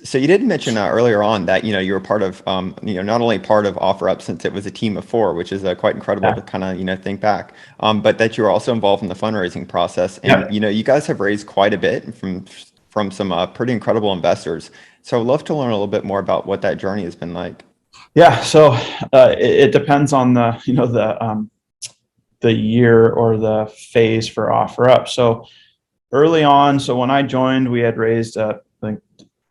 So you did mention earlier on that you were part of not only part of OfferUp since it was a team of four, which is quite incredible Yeah. to kind of think back, but that you were also involved in the fundraising process, and Yep. you guys have raised quite a bit from some pretty incredible investors. So I'd love to learn a little bit more about what that journey has been like. Yeah. So it depends on the year or the phase for OfferUp. So early on, so when I joined, we had raised I think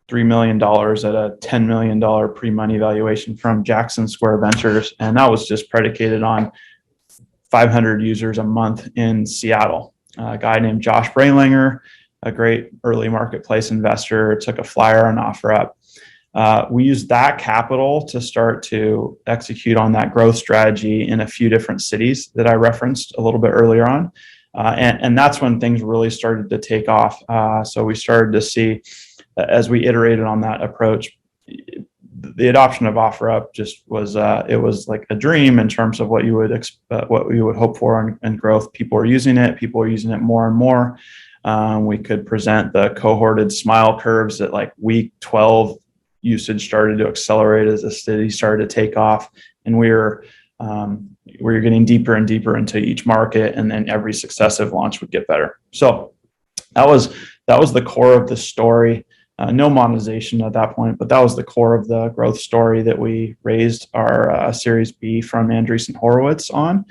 $3 million at a $10 million pre-money valuation from Jackson Square Ventures, and that was just predicated on 500 users a month in Seattle. A guy named Josh Brainlinger, a great early marketplace investor, took a flyer on OfferUp. We used that capital to start to execute on that growth strategy in a few different cities that I referenced a little bit earlier on. And that's when things really started to take off. So we started to see, as we iterated on that approach, the adoption of OfferUp just was it was like a dream in terms of what you would hope for in growth. People are using it. People are using it more and more. We could present the cohorted smile curves at like week 12. Usage started to accelerate as the city started to take off, and we were getting deeper and deeper into each market, and then every successive launch would get better. So that was the core of the story. No monetization at that point, but that was the core of the growth story that we raised our Series B from Andreessen Horowitz on.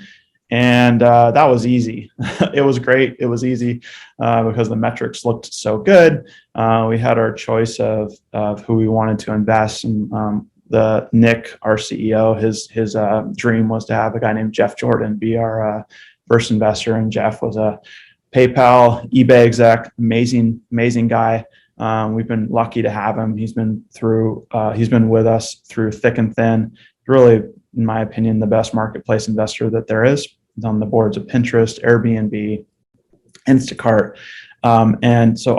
And that was easy. It was great. It was easy because the metrics looked so good. We had our choice of who we wanted to invest. And the Nick, our CEO, his dream was to have a guy named Jeff Jordan be our first investor. And Jeff was a PayPal, eBay exec, amazing guy. We've been lucky to have him. He's been with us through thick and thin. Really, in my opinion, the best marketplace investor that there is. He's on the boards of Pinterest, Airbnb, Instacart. And so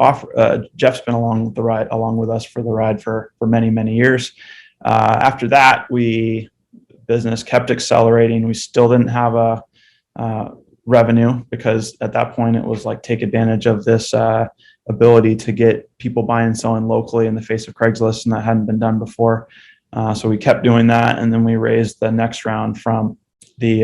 Jeff's been along with us for the ride for many years. After that, business kept accelerating. We still didn't have a revenue because at that point it was like take advantage of this ability to get people buying and selling locally in the face of Craigslist, and that hadn't been done before. So we kept doing that, and then we raised the next round from the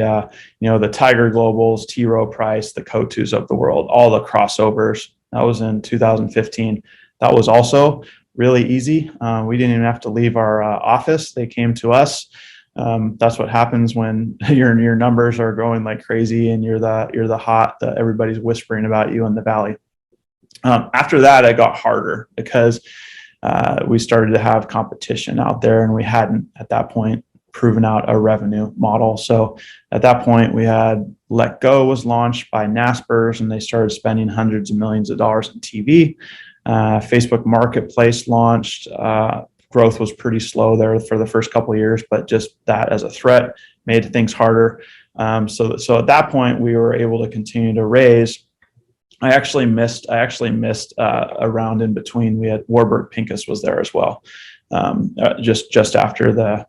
Tiger Globals, T. Rowe Price, the Cotus of the world, all the crossovers. That was in 2015. That was also really easy. We didn't even have to leave our office. They came to us. That's what happens when your numbers are growing like crazy and you're the hot that everybody's whispering about you in the valley. After that, it got harder because we started to have competition out there, and we hadn't at that point proven out a revenue model. So at that point, we had Let Go was launched by Naspers, and they started spending hundreds of millions of dollars in TV. Facebook Marketplace launched. Growth was pretty slow there for the first couple of years, but just that as a threat made things harder. So at that point, we were able to continue to raise. I actually missed a round in between. We had Warburg Pincus was there as well, just after the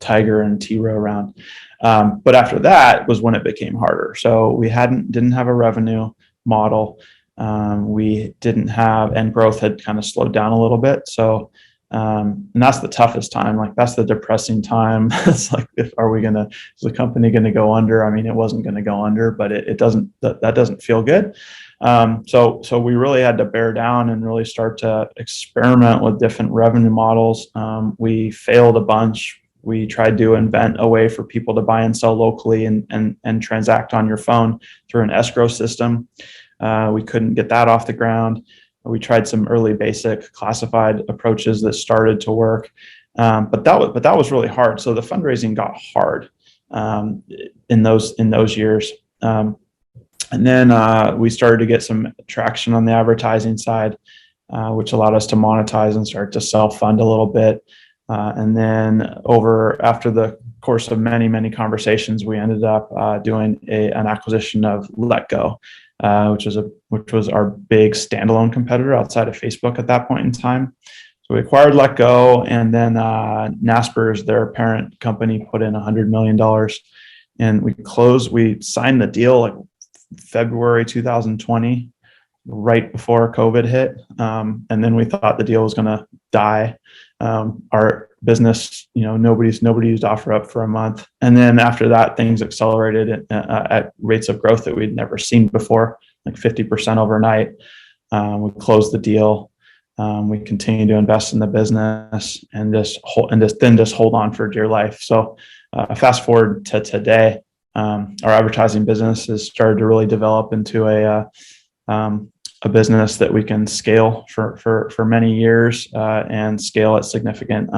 Tiger and T. Rowe round. But after that was when it became harder. So we didn't have a revenue model. We didn't have, and growth had kind of slowed down a little bit. So and that's the toughest time. Like that's the depressing time. It's like, is the company going to go under? I mean, it wasn't going to go under, but it doesn't, that doesn't feel good. So we really had to bear down and really start to experiment with different revenue models. We failed a bunch. We tried to invent a way for people to buy and sell locally and transact on your phone through an escrow system. We couldn't get that off the ground. We tried some early basic classified approaches that started to work, but that was really hard. So the fundraising got hard in those years, and then we started to get some traction on the advertising side, which allowed us to monetize and start to self-fund a little bit. And then after the course of many conversations, we ended up doing an acquisition of Let Go, which was our big standalone competitor outside of Facebook at that point in time. So we acquired Let Go, and then Naspers, their parent company, put in $100 million, and we signed the deal like February 2020. right before COVID hit. And then we thought the deal was going to die. Our business, nobody used OfferUp for a month. And then after that, things accelerated at rates of growth that we'd never seen before, like 50% overnight. We closed the deal. We continue to invest in the business and just hold on for dear life. So fast forward to today, our advertising business has started to really develop into a business that we can scale for many years and scale at significant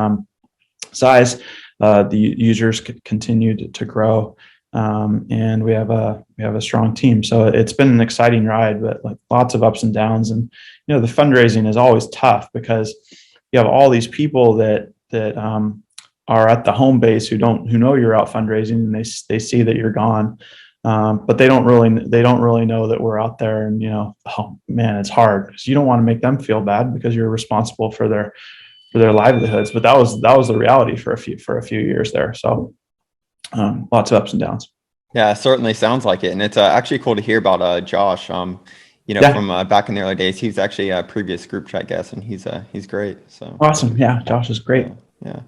size. The users continue to grow, and we have a strong team. So it's been an exciting ride, but like lots of ups and downs. And the fundraising is always tough because you have all these people that are at the home base who know you're out fundraising, and they see that you're gone. But they don't really know that we're out there, and oh man, it's hard because you don't want to make them feel bad because you're responsible for their livelihoods. But that was the reality for a few years there. So lots of ups and downs. Yeah, it certainly sounds like it, and it's actually cool to hear about Josh. From back in the early days, he was actually a previous group chat guest, and he's great. So awesome. Yeah, Josh is great. Yeah.